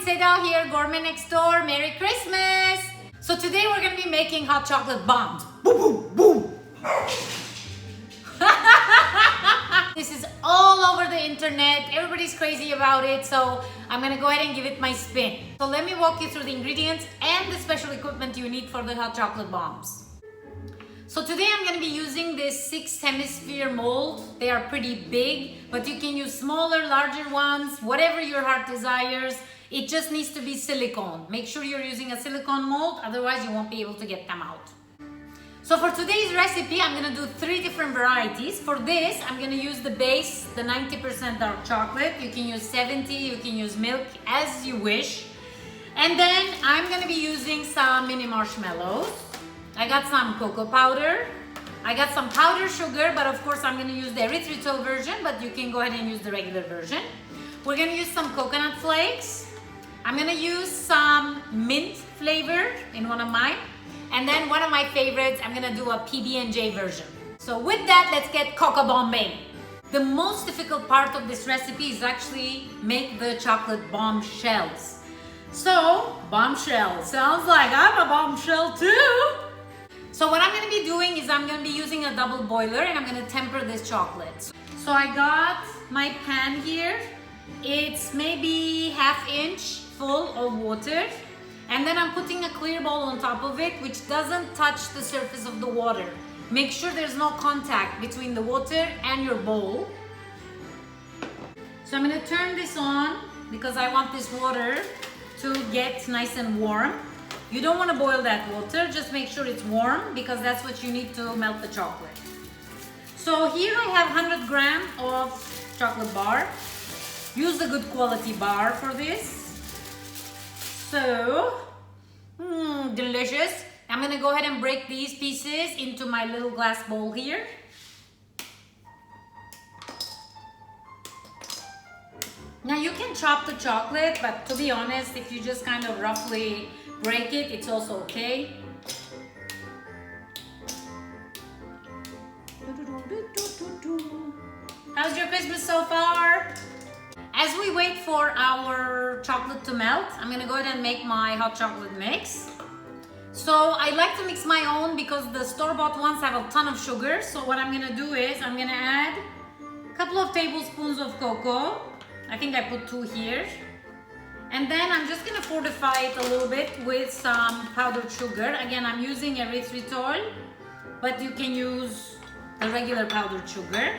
it's Seda here, Gourmet Next Door. Merry Christmas! So today we're going to be making hot chocolate bombs. Boom, boom, boom! This is all over the internet. Everybody's crazy about it, so I'm going to go ahead and give it my spin. So let me walk you through the ingredients and the special equipment you need for the hot chocolate bombs. So today I'm going to be using this 6 hemisphere mold. They are pretty big, but you can use smaller, larger ones, whatever your heart desires. It just needs to be silicone. Make sure you're using a silicone mold, otherwise you won't be able to get them out. So for today's recipe, I'm going to do 3 different varieties. For this, I'm going to use the base, the 90% dark chocolate. You can use 70, you can use milk, as you wish. And then I'm going to be using some mini marshmallows. I got some cocoa powder. I got some powdered sugar, but of course I'm going to use the erythritol version, but you can go ahead and use the regular version. We're going to use some coconut flakes. I'm going to use some mint flavor in one of mine. And then one of my favorites, I'm going to do a PB&J version. So with that, let's get cocoa bombing. The most difficult part of this recipe is actually make the chocolate bombshells. So, bombshell, sounds like I'm a bombshell too. So what I'm going to be doing is I'm going to be using a double boiler and I'm going to temper this chocolate. So I got my pan here. It's maybe ½ inch full of water. And then I'm putting a clear bowl on top of it, which doesn't touch the surface of the water. Make sure there's no contact between the water and your bowl. So I'm going to turn this on because I want this water to get nice and warm. You don't want to boil that water, just make sure it's warm because that's what you need to melt the chocolate. So here I have 100 grams of chocolate bar. Use a good quality bar for this. So, delicious. I'm going to go ahead and break these pieces into my little glass bowl here. Now you can chop the chocolate, but to be honest, if you just kind of roughly break it, it's also okay. How's your Christmas so far? As we wait for our chocolate to melt, I'm gonna go ahead and make my hot chocolate mix. So I like to mix my own because the store-bought ones have a ton of sugar. So what I'm gonna do is I'm gonna add a couple of tablespoons of cocoa. I think I put 2 here. And then I'm just gonna fortify it a little bit with some powdered sugar. Again, I'm using erythritol, but you can use the regular powdered sugar.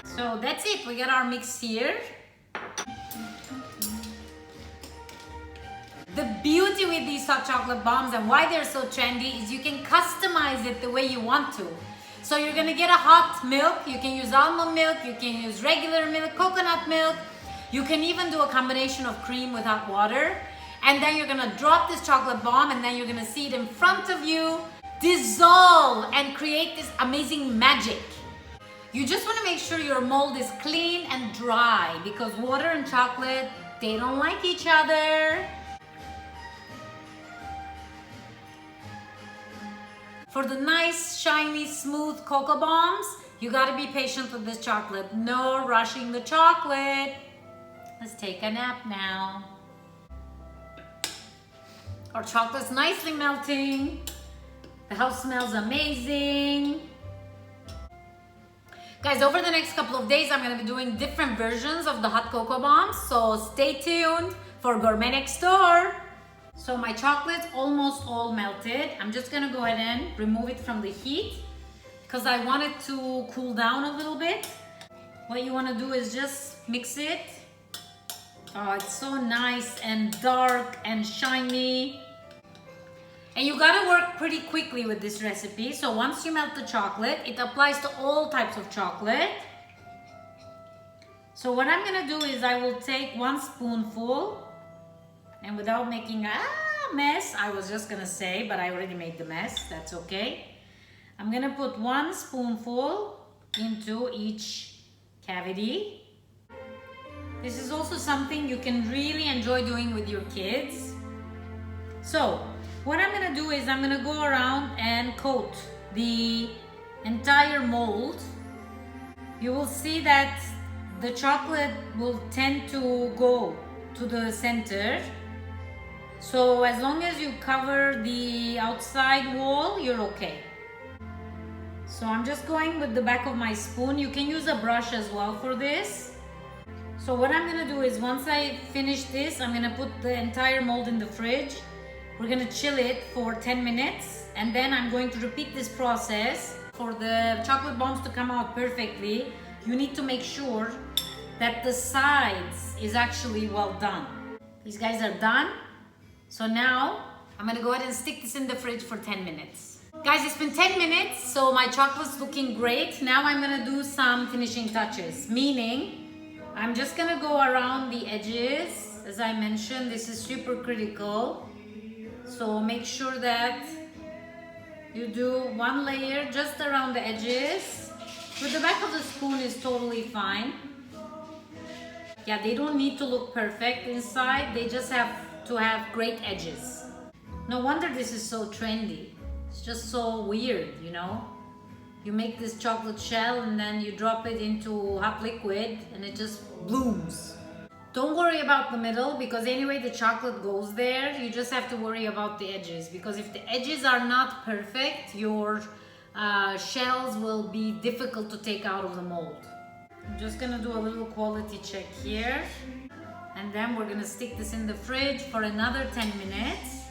So that's it, we got our mix here. The beauty with these hot chocolate bombs and why they're so trendy is you can customize it the way you want to. So you're gonna get a hot milk, you can use almond milk, you can use regular milk, coconut milk. You can even do a combination of cream with hot water. And then you're gonna drop this chocolate bomb and then you're gonna see it in front of you dissolve and create this amazing magic. You just wanna make sure your mold is clean and dry because water and chocolate, they don't like each other. For the nice, shiny, smooth cocoa bombs, you gotta be patient with this chocolate. No rushing the chocolate. Let's take a nap now. Our chocolate's nicely melting. The house smells amazing. Guys, over the next couple of days, I'm gonna be doing different versions of the hot cocoa bombs. So stay tuned for Gourmet Next Door. So my chocolate's almost all melted. I'm just gonna go ahead and remove it from the heat because I want it to cool down a little bit. What you wanna do is just mix it. Oh, it's so nice and dark and shiny. And you gotta work pretty quickly with this recipe. So once you melt the chocolate, it applies to all types of chocolate. So what I'm gonna do is I will take 1 spoonful and without making a mess, I was just gonna say, but I already made the mess, that's okay. I'm gonna put 1 spoonful into each cavity. This is also something you can really enjoy doing with your kids. So, what I'm gonna do is I'm gonna go around and coat the entire mold. You will see that the chocolate will tend to go to the center So as long as you cover the outside wall, you're okay. So I'm just going with the back of my spoon. You can use a brush as well for this. So what I'm gonna do is once I finish this, I'm gonna put the entire mold in the fridge. We're gonna chill it for 10 minutes and then I'm going to repeat this process. For the chocolate bombs to come out perfectly, you need to make sure that the sides is actually well done. These guys are done. So now I'm gonna go ahead and stick this in the fridge for 10 minutes. Guys, it's been 10 minutes, so my chocolate's looking great. Now I'm gonna do some finishing touches, meaning I'm just gonna go around the edges. As I mentioned, this is super critical. So make sure that you do one layer just around the edges. With the back of the spoon is totally fine. Yeah, they don't need to look perfect inside. They just have to have great edges. No wonder this is so trendy. It's just so weird, you know? You make this chocolate shell and then you drop it into hot liquid and it just blooms. Don't worry about the middle because anyway the chocolate goes there. You just have to worry about the edges because if the edges are not perfect, your shells will be difficult to take out of the mold. I'm just gonna do a little quality check here and then we're gonna stick this in the fridge for another 10 minutes.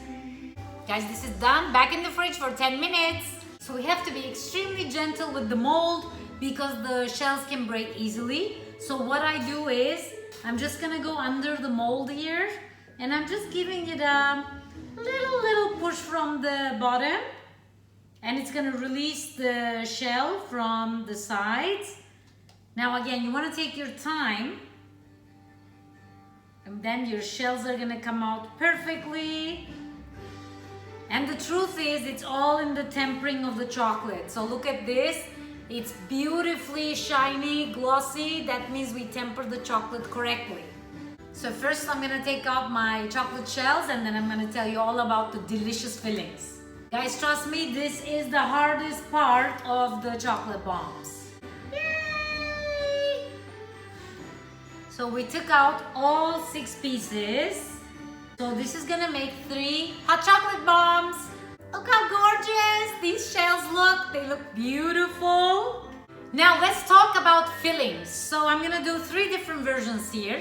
Guys, this is done. Back in the fridge for 10 minutes. So we have to be extremely gentle with the mold because the shells can break easily. So what I do is I'm just gonna go under the mold here and I'm just giving it a little push from the bottom and it's gonna release the shell from the sides. Now again, you wanna take your time and then your shells are gonna come out perfectly. And the truth is, it's all in the tempering of the chocolate. So look at this. It's beautifully shiny, glossy. That means we temper the chocolate correctly. So first I'm gonna take out my chocolate shells and then I'm gonna tell you all about the delicious fillings. Guys, trust me, this is the hardest part of the chocolate bombs. Yay! So we took out all 6 pieces. So this is gonna make 3 hot chocolate bombs. Look how gorgeous these shells look. They look beautiful. Now let's talk about fillings. So I'm gonna do 3 different versions here.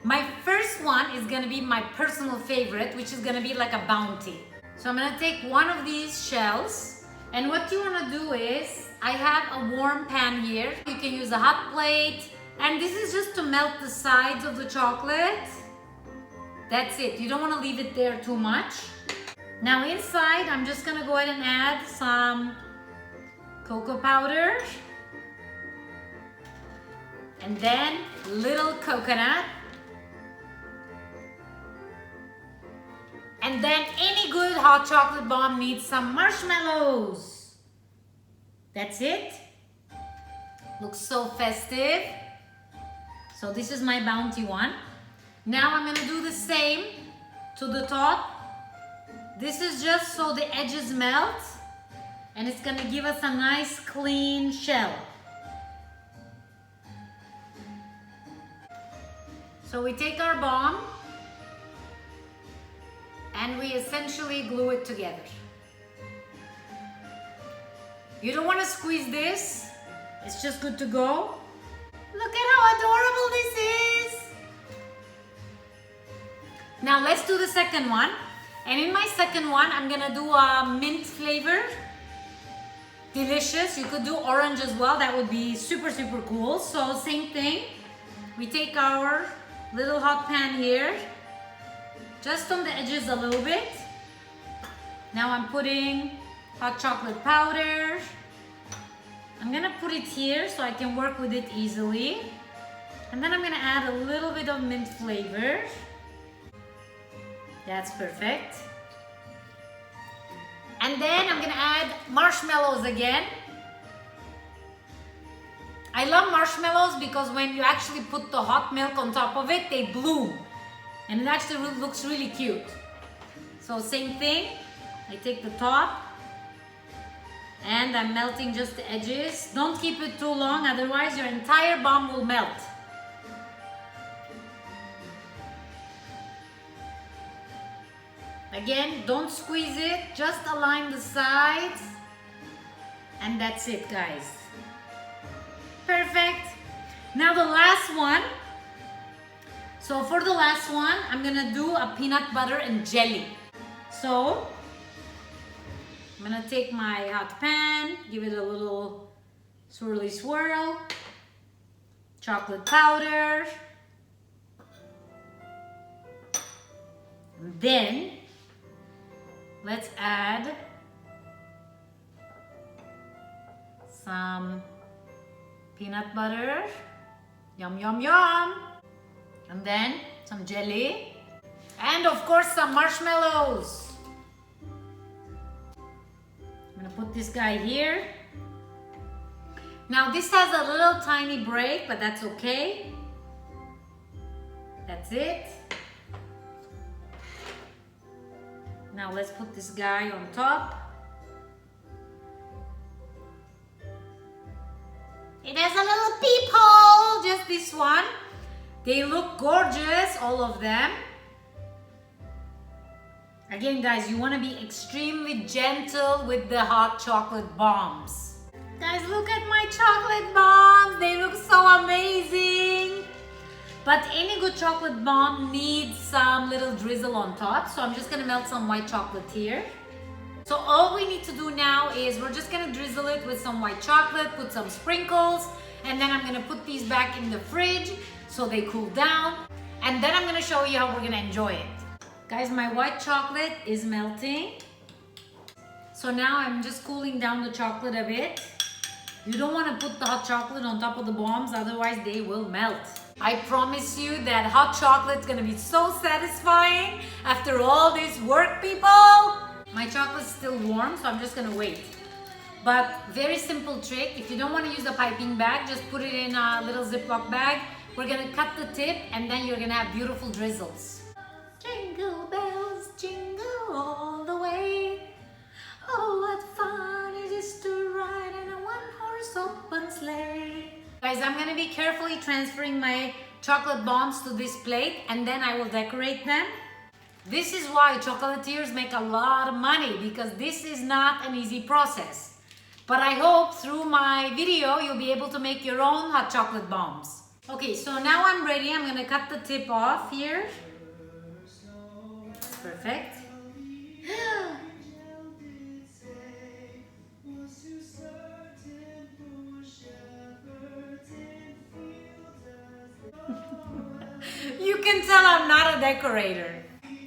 My first one is gonna be my personal favorite, which is gonna be like a bounty. So I'm gonna take one of these shells and what you wanna do is, I have a warm pan here. You can use a hot plate and this is just to melt the sides of the chocolate. That's it. You don't want to leave it there too much. Now inside, I'm just going to go ahead and add some cocoa powder. And then little coconut. And then any good hot chocolate bomb needs some marshmallows. That's it. Looks so festive. So this is my bounty one. Now I'm gonna do the same to the top. This is just so the edges melt and it's gonna give us a nice clean shell. So we take our bomb and we essentially glue it together. You don't want to squeeze this, it's just good to go. Look at how adorable this is. Now let's do the second one. And in my second one, I'm gonna do a mint flavor. Delicious. You could do orange as well. That would be super cool. So same thing. We take our little hot pan here. Just on the edges a little bit. Now I'm putting hot chocolate powder. I'm gonna put it here so I can work with it easily. And then I'm gonna add a little bit of mint flavor. That's perfect. And then I'm gonna add marshmallows again. I love marshmallows because when you actually put the hot milk on top of it, they bloom. And it actually looks really cute. So same thing, I take the top and I'm melting just the edges. Don't keep it too long, otherwise your entire bomb will melt. Again, don't squeeze it, just align the sides. And that's it, guys. Perfect. Now the last one. So for the last one, I'm gonna do a peanut butter and jelly. So I'm gonna take my hot pan, give it a little swirly swirl, chocolate powder, and then let's add some peanut butter, yum yum yum, and then some jelly, and of course some marshmallows. I'm gonna put this guy here. Now this has a little tiny break, but that's okay. That's it. Now let's put this guy on top. It has a little peephole, just this one. They look gorgeous, all of them. Again, guys, you want to be extremely gentle with the hot chocolate bombs. Guys, look at my chocolate bombs. They look so amazing. But any good chocolate bomb needs some little drizzle on top. So I'm just going to melt some white chocolate here. So all we need to do now is we're just going to drizzle it with some white chocolate, put some sprinkles, and then I'm going to put these back in the fridge so they cool down. And then I'm going to show you how we're going to enjoy it. Guys, my white chocolate is melting. So now I'm just cooling down the chocolate a bit. You don't want to put the hot chocolate on top of the bombs, otherwise they will melt. I promise you that hot chocolate is going to be so satisfying after all this work, people. My chocolate's still warm, so I'm just going to wait. But very simple trick. If you don't want to use a piping bag, just put it in a little Ziploc bag. We're going to cut the tip and then you're going to have beautiful drizzles. Jingle bells, jingle all the way. Oh, what fun it is to ride in a one-horse open sleigh. Guys, I'm going to be carefully transferring my chocolate bombs to this plate and then I will decorate them. This is why chocolatiers make a lot of money, because this is not an easy process. But I hope through my video you'll be able to make your own hot chocolate bombs. Okay, so now I'm ready. I'm going to cut the tip off here. Perfect. You can tell I'm not a decorator.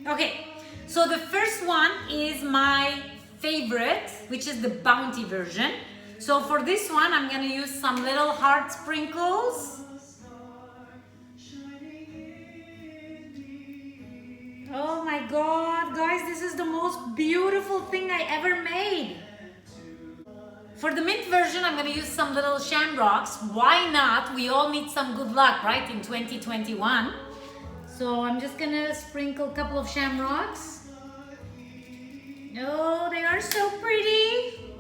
Okay, so the first one is my favorite, which is the bounty version. So for this one, I'm gonna use some little heart sprinkles. Oh my God, guys, this is the most beautiful thing I ever made. For the mint version, I'm gonna use some little shamrocks. Why not? We all need some good luck, right, in 2021. So I'm just gonna sprinkle a couple of shamrocks. Oh, they are so pretty.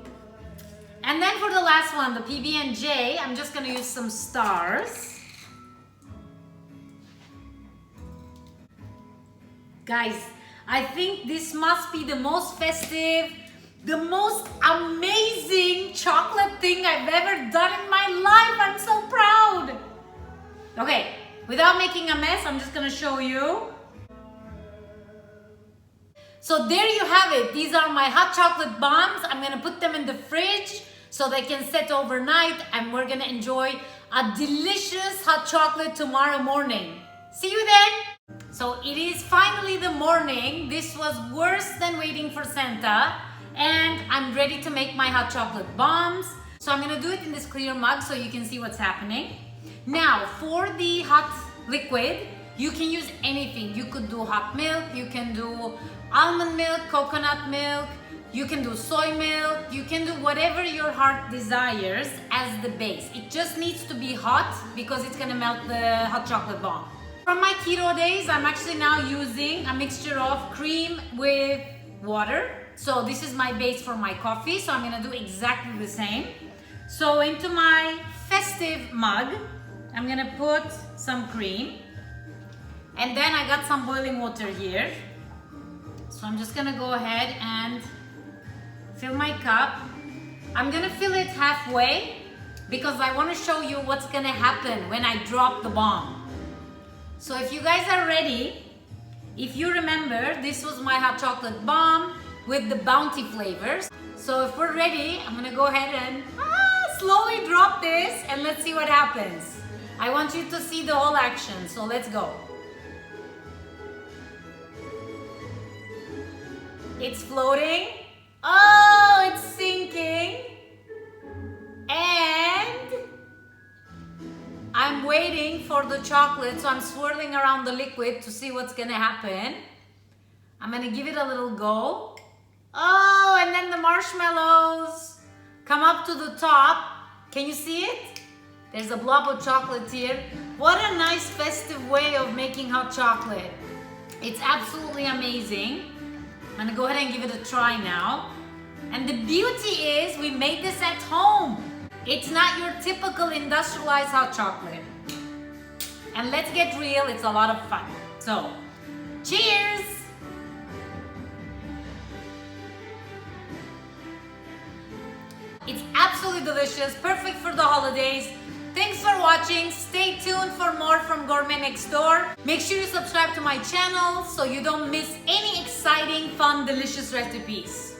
And then for the last one, the PB&J, I'm just gonna use some stars. Guys, I think this must be the most festive, the most amazing chocolate thing I've ever done in my life. I'm so proud. Okay, without making a mess, I'm just gonna show you. So there you have it. These are my hot chocolate bombs. I'm gonna put them in the fridge so they can set overnight, and we're gonna enjoy a delicious hot chocolate tomorrow morning. See you then. So it is finally the morning. This was worse than waiting for Santa, and I'm ready to make my hot chocolate bombs. So I'm gonna do it in this clear mug so you can see what's happening. Now for the hot liquid, you can use anything. You could do hot milk, you can do almond milk, coconut milk, you can do soy milk, you can do whatever your heart desires as the base. It just needs to be hot because it's gonna melt the hot chocolate bomb. From my keto days, I'm actually now using a mixture of cream with water. So this is my base for my coffee, so I'm gonna do exactly the same. So into my festive mug, I'm gonna put some cream. And then I got some boiling water here. So I'm just gonna go ahead and fill my cup. I'm gonna fill it halfway because I wanna show you what's gonna happen when I drop the bomb. So if you guys are ready, if you remember, this was my hot chocolate bomb with the bounty flavors. So if we're ready, I'm gonna go ahead and slowly drop this and let's see what happens. I want you to see the whole action, so let's go. It's floating. Oh, it's sinking. And I'm waiting for the chocolate, so I'm swirling around the liquid to see what's gonna happen. I'm gonna give it a little go. Oh, and then the marshmallows come up to the top. Can you see it? There's a blob of chocolate here. What a nice festive way of making hot chocolate. It's absolutely amazing. I'm gonna go ahead and give it a try now. And the beauty is we made this at home. It's not your typical industrialized hot chocolate. And let's get real, it's a lot of fun. So, cheers! It's absolutely delicious, perfect for the holidays. Thanks for watching. Stay tuned for more from Gourmet Next Door. Make sure you subscribe to my channel so you don't miss any exciting, fun, delicious recipes.